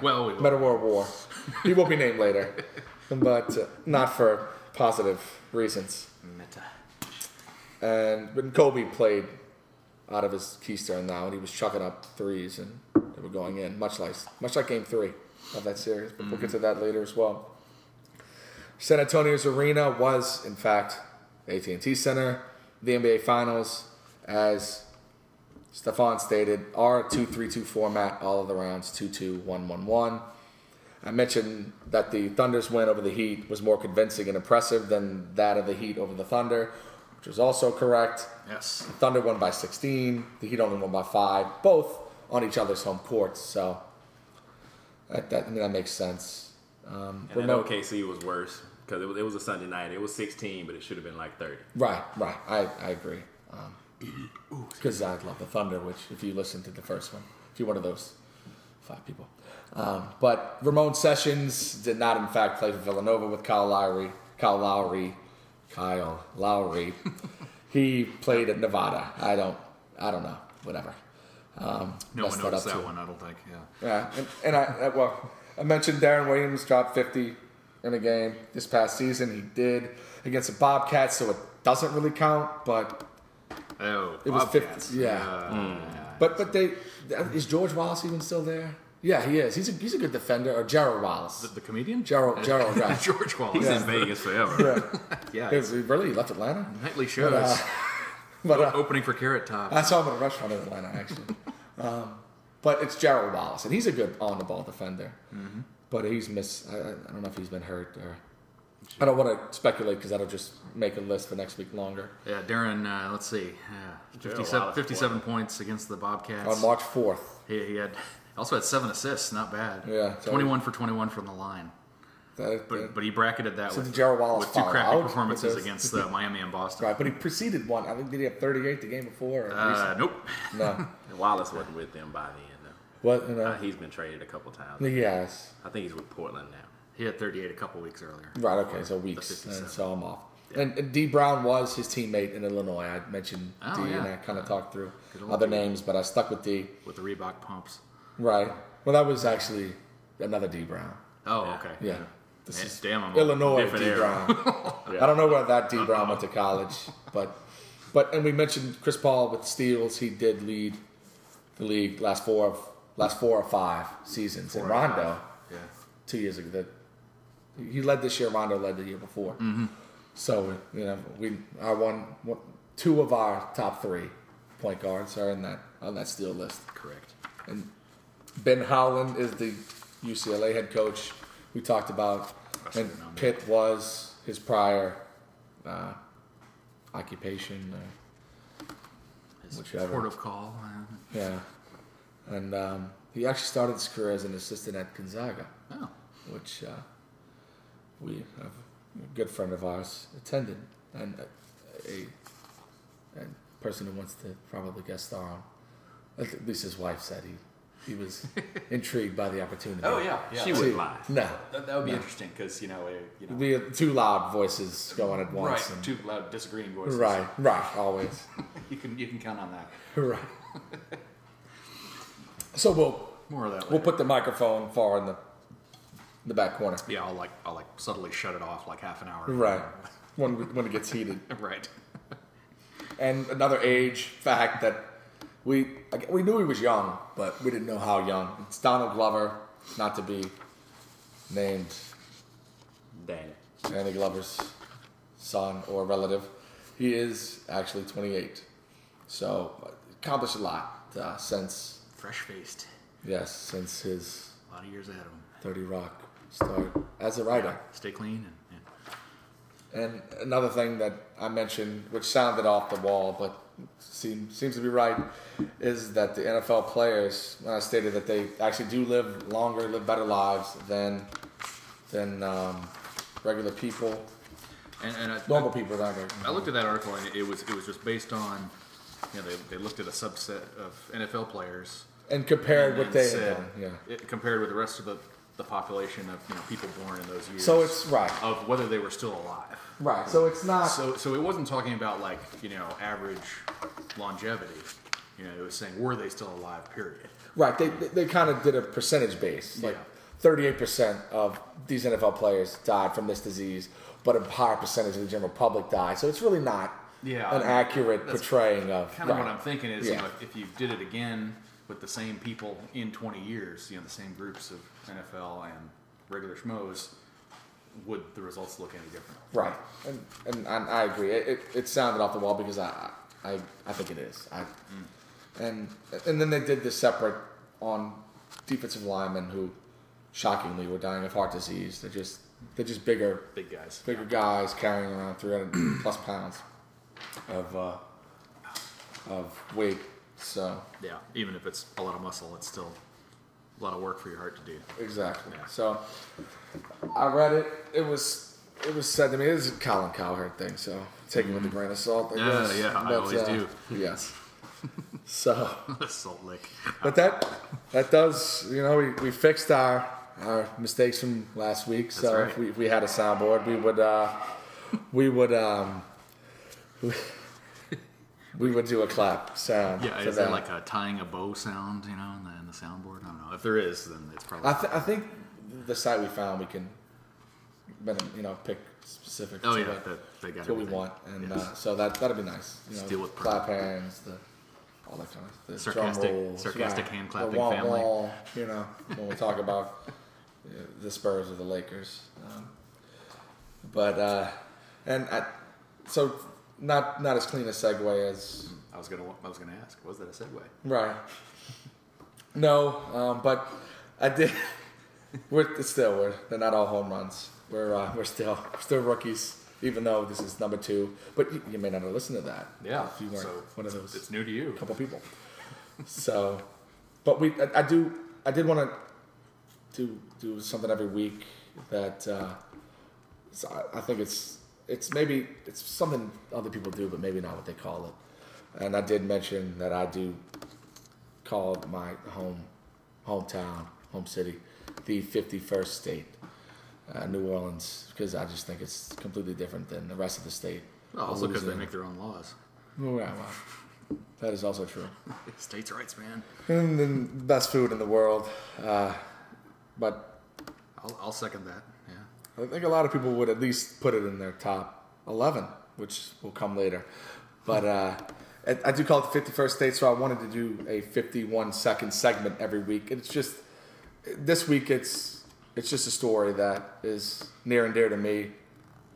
Well, Meta World War. He will be named later, but not for positive reasons. Meta. But Kobe played out of his keister now, and he was chucking up threes, and they were going in, much like Game 3 of that series. But we'll get to that later as well. San Antonio's arena was, in fact, AT&T Center. The NBA Finals, as Stefan stated, are 2-3-2 format, all of the rounds 2-2, 1-1-1. I mentioned that the Thunder's win over the Heat was more convincing and impressive than that of the Heat over the Thunder, which was also correct. Yes. The Thunder won by 16. The Heat only won by 5, both on each other's home courts. So that makes sense. And then OKC was worse because it was a Sunday night. It was 16, but it should have been like 30. Right. I agree. Because I love the Thunder, which if you listen to the first one, if you're one of those 5 people. But Ramon Sessions did not, in fact, play for Villanova with Kyle Lowry. He played at Nevada. I don't know. Whatever. No one noticed that one, I don't think. Yeah. And I mentioned Darren Williams dropped 50 in a game this past season. He did against the Bobcats, so it doesn't really count, but it was 50. Yeah. But is George Wallace even still there? Yeah, he is. He's a good defender. Or Gerald Wallace. The comedian? Gerald. Right. George Wallace. He's in Vegas forever. Yeah. He really left Atlanta? Nightly shows. But opening for Carrot Top. I saw him at a restaurant in Atlanta, actually. But it's Gerald Wallace, and he's a good on-the-ball defender. Mm-hmm. But he's missed. I don't know if he's been hurt or. I don't want to speculate because that'll just make a list for next week longer. Yeah, Darren. Let's see. 57 points against the Bobcats on March 4th. He also had 7 assists. Not bad. Yeah. 21 for 21 from the line. But he bracketed that with Gerald Wallace 2 crappy performances against Miami and Boston. Right, but he preceded one. I think did he have 38 the game before? Nope. No. Wallace wasn't with them by then, though. What? He's been traded a couple times. Yes. I think he's with Portland now. He had 38 a couple weeks earlier. Right, okay, so weeks. And so I'm off. Yeah. And D. Brown was his teammate in Illinois. I mentioned D, and I kind of talked through other names, but I stuck with D. With the Reebok pumps. Right. Well, that was actually another D. Brown. Oh, okay. Yeah. This is Illinois D. Brown. Yeah. I don't know where that D. Brown went to college, but and we mentioned Chris Paul with steals. He did lead the league last four or 5 seasons. And Rondo, 2 years ago, he led this year. Rondo led the year before. Mm-hmm. So two of our top 3 point guards are on that steal list. Correct. And Ben Howland is the UCLA head coach we talked about, and Pitt was his prior occupation, his whichever. Port of call. Yeah, and he actually started his career as an assistant at Gonzaga, which we have a good friend of ours attended, and a person who wants to probably guest star on. At least his wife said he was intrigued by the opportunity. Oh yeah. She wouldn't lie. No, that would be interesting because it'd be 2 loud voices going at once. Right, 2 loud disagreeing voices. Right, always. you can count on that. Right. So more of that later. We'll put the microphone far in the back corner. Yeah, I'll like subtly shut it off like half an hour. Right. When it gets heated. Right. And another age fact that we knew he was young, but we didn't know how young. It's Donald Glover, not to be named Danny Glover's son or relative. He is actually 28. So accomplished a lot since... Fresh-faced. Yes, since his... A lot of years ahead of him. 30 Rock start as a writer. Yeah, stay clean. And another thing that I mentioned, which sounded off the wall, but seems to be right, is that the NFL players stated that they actually do live better lives than regular people. Normal people. I looked at that article, and it was just based on, they looked at a subset of NFL players and compared what they said, had done. Compared with the rest of the population of people born in those years. So it's right of whether they were still alive. Right. So it's not. So it wasn't talking about average longevity. It was saying were they still alive? Period. Right. They kind of did a percentage base. Like 38% of these NFL players died from this disease, but a higher percentage of the general public died. So it's really not an accurate portraying of. Kind of what I'm thinking is, if you did it again with the same people in 20 years, the same groups of NFL and regular schmoes, would the results look any different? Right. And I agree. It sounded off the wall because I think it is. And then they did this separate on defensive linemen who, shockingly, were dying of heart disease. They're just big guys carrying around 300 plus pounds of weight. So yeah, even if it's a lot of muscle, it's still a lot of work for your heart to do. Exactly. Yeah. So I read it. It was said to me, it was a Colin Cowherd thing. So take it with a grain of salt. I guess. Yeah, I always do. Yes. So Salt lick. but that does, we fixed our mistakes from last week. So right. if we had a soundboard, we would do a clap sound. Yeah, for is that. there like a tying a bow sound, in the soundboard? I don't know. If there is, then it's probably. I think the site we found, we can, pick specific. Oh to yeah, what, they got to what we everything. want, and Yes. so that'd be nice. Steal with clap hands, all that kind of the drum rolls, sarcastic hand clapping the wah family. wah, when we talk about the Spurs or the Lakers. So not as clean a segue as I was gonna ask. Was that a segue? right. No, but I did. They're not all home runs. We're still rookies, even though this is number 2. But you may not have listened to that. Yeah, if you weren't so one of those. It's new to you. Couple people. So, but I did want to do something every week that so I think it's something other people do, but maybe not what they call it. And I did mention that I do call my hometown, home city, the 51st state, New Orleans, because I just think it's completely different than the rest of the state. Also because they make their own laws. Oh, yeah, well, that is also true. States' rights, man. And the best food in the world, but I'll second that. Yeah. I think a lot of people would at least put it in their top 11, which will come later. But I do call it the 51st state, so I wanted to do a 51-second segment every week. It's just this week. It's just a story that is near and dear to me.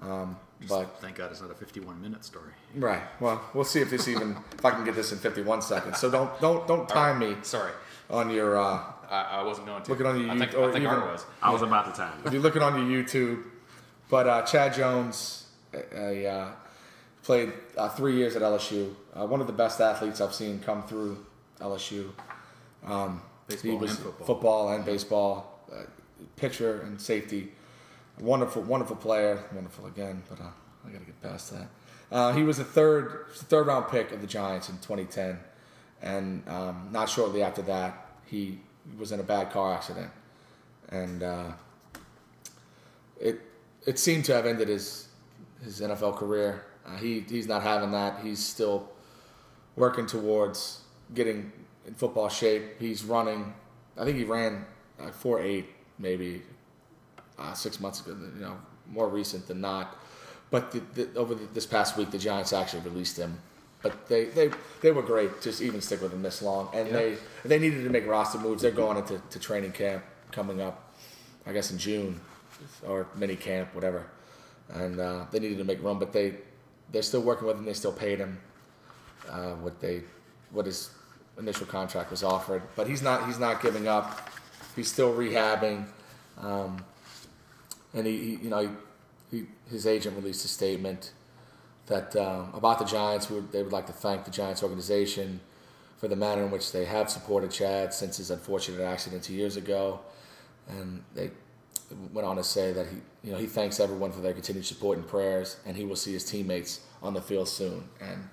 But thank God it's not a 51-minute story. Right. Well, we'll see if I can get this in 51 seconds. So don't time me. Sorry. On your I wasn't going to. looking on your I think YouTube, Art was. I was about to time. if you're looking on your YouTube. But Chad Jones played 3 years at LSU. One of the best athletes I've seen come through LSU. Baseball he was and football. Football and baseball, pitcher and safety. Wonderful player. Wonderful again, but I got to get past that. He was a third round pick of the Giants in 2010, and not shortly after that, he was in a bad car accident, and it seemed to have ended his NFL career. He's not having that. He's still working towards getting in football shape. He's running. I think he ran 4.8 maybe 6 months ago. More recent than not. But over this past week, the Giants actually released him. But they were great to even stick with him this long, and they needed to make roster moves. They're going into training camp coming up, I guess in June, or mini camp, whatever. And they needed to make room, but they're still working with him. They still paid him what his initial contract was offered. But he's not giving up. He's still rehabbing, and his agent released a statement that about the Giants. They would like to thank the Giants organization for the manner in which they have supported Chad since his unfortunate accident 2 years ago, and they went on to say that he thanks everyone for their continued support and prayers, and he will see his teammates on the field soon. And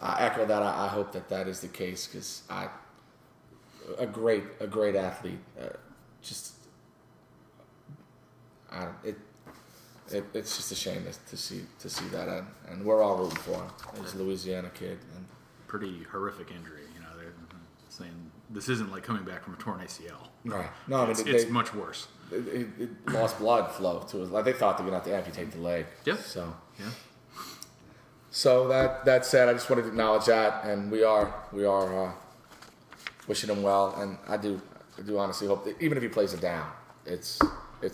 I echo that. I hope that is the case, because a great athlete. It's just a shame to see that, and we're all rooting for him. He's a Louisiana kid, and Pretty horrific injury. They're saying this isn't like coming back from a torn ACL. Right. No, I mean, It's much worse. it lost blood flow to it. Like they thought they were going to have to amputate the leg. Yep. So. Yeah. So that said, I just wanted to acknowledge that, and we are wishing him well, and I do honestly hope that even if he plays it down, it's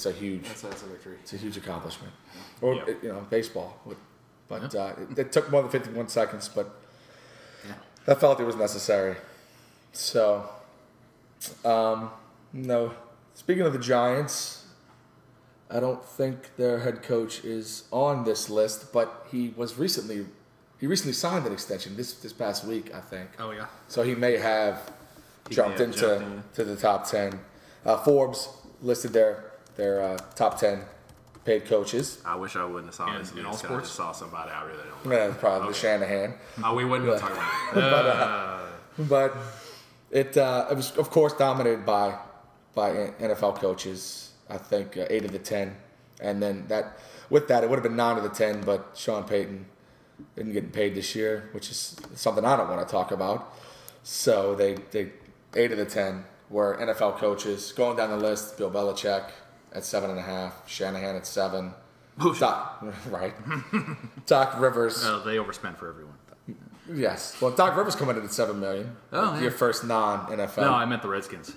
a huge That's a victory. it's a huge accomplishment. Or Yeah. baseball, but it took more than 51 seconds, but Yeah. I felt it was necessary. So, no. Speaking of the Giants. I don't think their head coach is on this list, but he recently signed an extension this past week, I think. Oh yeah. So he may have jumped may have into jumped in. to the top 10. Forbes listed their top 10 paid coaches. I wish I wouldn't have saw this In news all 'cause I sports? just saw somebody I really don't like. Yeah, probably Okay. Shanahan. Oh, we wouldn't talk about it. But it was, of course, dominated by NFL coaches. I think 8 of the 10. And then it would have been 9 of the 10, but Sean Payton didn't get paid this year, which is something I don't want to talk about. So they 8 of the 10 were NFL coaches. Going down the list, Bill Belichick at 7.5, Shanahan at 7. Right. Doc Rivers. They overspent for everyone. Yes. Well, Doc Rivers coming in at $7 million. Oh, yeah. Your first non-NFL. No, I meant the Redskins.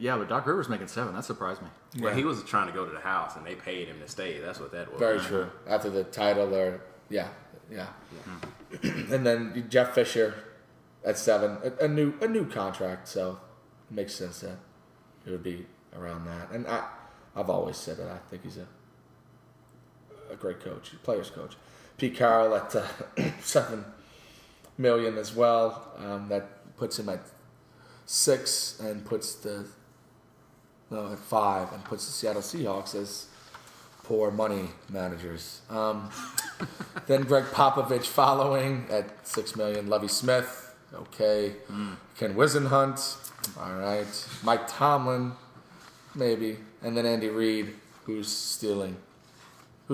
Yeah, but Doc Rivers making 7. That surprised me. Well, he was trying to go to the house, and they paid him to stay. That's what that was. Very true. After the title, or yeah. And then Jeff Fisher at 7, a new contract. So it makes sense that it would be around that. And I've always said that I think he's a great coach, players coach. Pete Carroll at $7 million as well. That puts him at 6 and puts at 5 and puts the Seattle Seahawks as poor money managers. Then Greg Popovich following at $6 million. Lovie Smith, okay. Ken Wisenhunt, all right. Mike Tomlin, maybe, and then Andy Reid, who's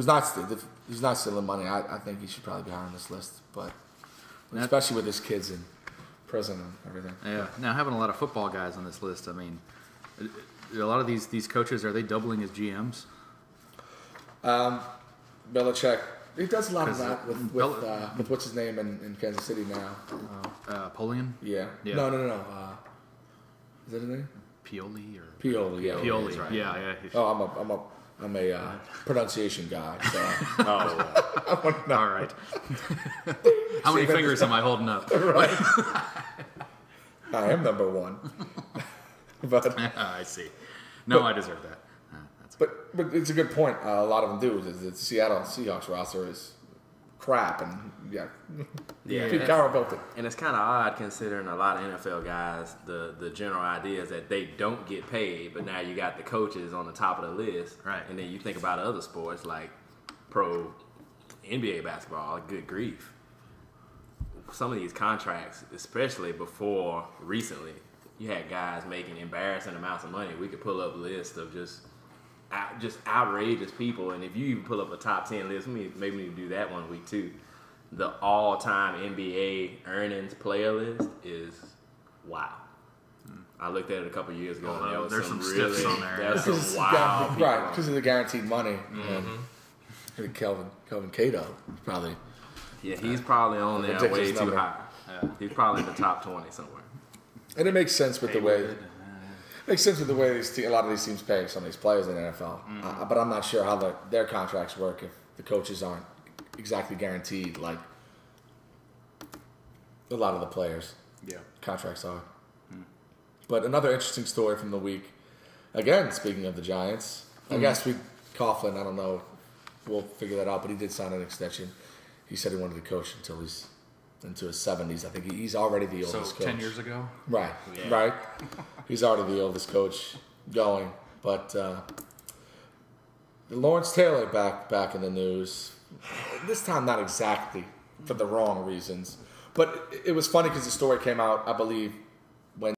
not stealing money. I think he should probably be higher on this list, but especially with his kids in prison and everything. Yeah. Now having a lot of football guys on this list, I mean, a lot of these coaches, are they doubling as GMs? Belichick, he does a lot of 'Cause, that with what's his name in Kansas City now. Polian? Yeah. Yeah. No. Is that his name? Pioli or Pioli. Yeah. Pioli? that's right. Yeah. Oh, I'm a pronunciation guy. So. Oh, All right. How many fingers am I holding up? I am number 1. But I see. No, I deserve that. That's but it's a good point. A lot of them do. The Seattle Seahawks roster is crap, and Yeah. Pete Carroll built it. and it's kind of odd considering a lot of NFL guys, the general idea is that they don't get paid, but now you got the coaches on the top of the list. Right. And then you think about other sports like pro NBA basketball, good grief. Some of these contracts, especially before recently, you had guys making embarrassing amounts of money. We could pull up a list of just outrageous people, and if you even pull up a top 10 list, maybe we need to do that one week too. The all-time NBA earnings player list is wow. I looked at it a couple years ago, and there was there's some some really, stiffs on there. there's some wow people right? on Because of the guaranteed money. And I think Kelvin Cato probably. Yeah, he's probably on there Ridiculous way number. too high. He's probably in the top 20 somewhere. And it makes sense with the way a lot of these teams pay some of these players in the NFL. But I'm not sure how their contracts work if the coaches aren't exactly guaranteed like a lot of the players' contracts are. But another interesting story from the week. Again, speaking of the Giants, I guess Coughlin, I don't know, we'll figure that out. But he did sign an extension. He said he wanted to coach until he's into his 70s. I think he's already the So oldest coach. 10 years ago? Right, Yeah. right. He's already the oldest coach going. But Lawrence Taylor back in the news. This time not exactly for the wrong reasons. But it was funny because the story came out, I believe,